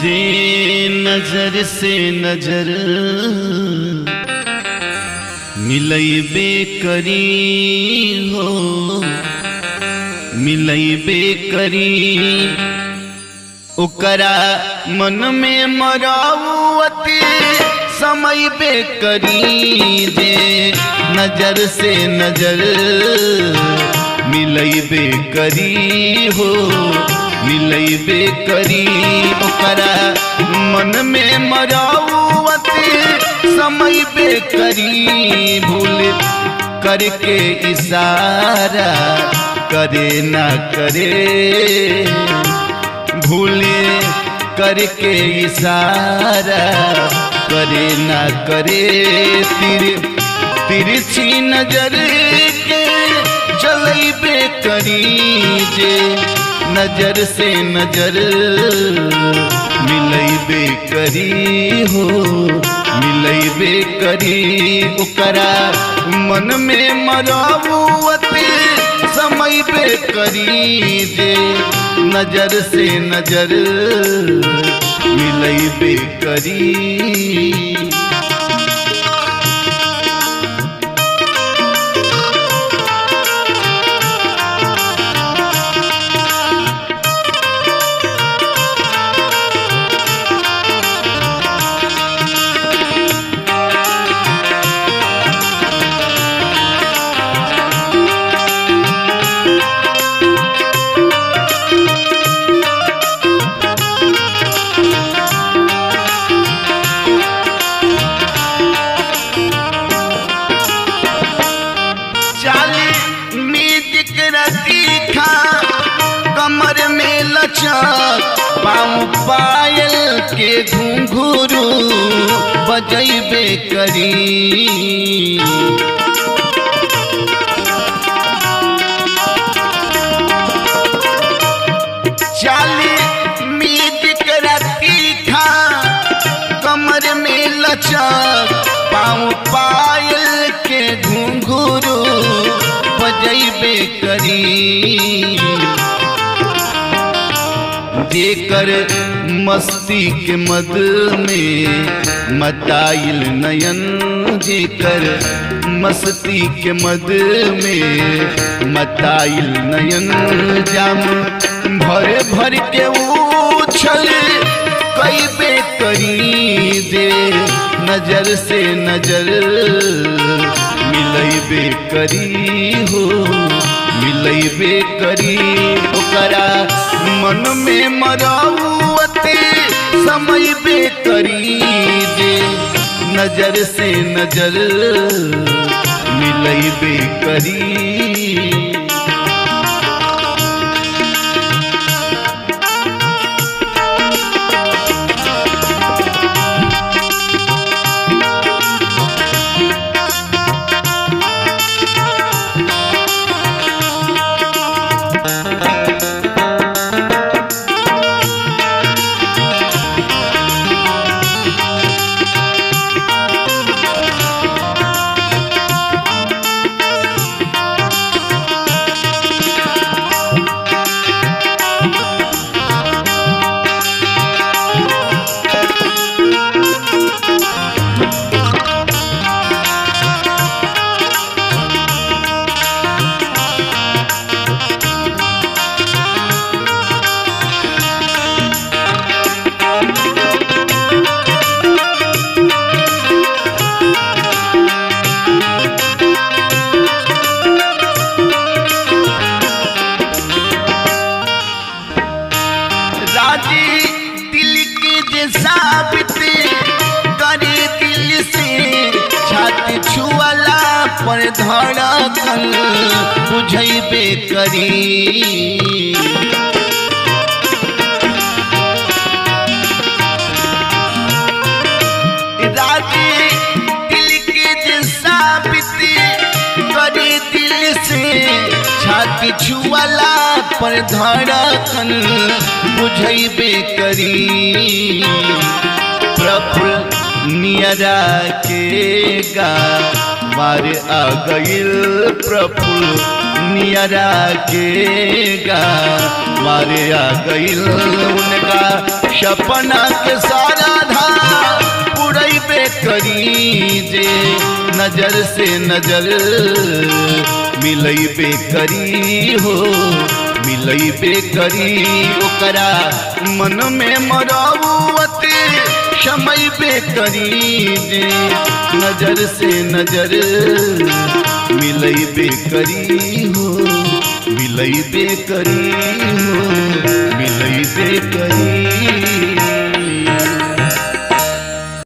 जे नजर से नजर मिलैबे करी हो, मिलैबे करी ओकरा मन में मरावती समय बे करी। जे नजर से नजर मिलैबे करी हो, मिलैबे करी ओकरा मन में मरावती समय बे करी। भूल करके इशारा करे ना करे, भूल करके इशारा करे ना करे। तिरछी नजर के चलैबे करी। जे नजर से नजर मिलैबे करी हो, मिलैबे करी ओकरा मन में मरावती समय बे करी। जे नजर से नजर मिलैबे करी। कमर में लचक पाँव पायल के घुंघरू बजैबे करी। चाली मीट तीखा कमर में लचक पाँव पायल के घुंघरू बजैबे करी। जेकर मस्ती के मद में मताइल नयन, जेकर मस्ती के मद में मताइल नयन। जाम भर भर के उछल कैबे करी। जे नजर से नजर मिलैबे करी हो, मिलैबे करी ओकरा मन में मरावती समय बे करी। जे नजर से नजर मिलैबे करी। पर धड़कन बुझैबे करी। राजी दिल के जैसा बीती करी दिल से छाती छुअला पर धड़कन बुझैबे करी। प्रफुल्ल नियरा के गा वार आ गइल, प्रफुल्ल नियरा के गा वार आ गइल। उनका सपना के सारा धा उड़ैबे करी जे नजर से नजर मिलैबे करी हो मिलैबे करी ओकरा मन में मरौत समैबे करी जे नजर से नजर मिलैबे करी हो मिलैबे करी हो मिलैबे करी।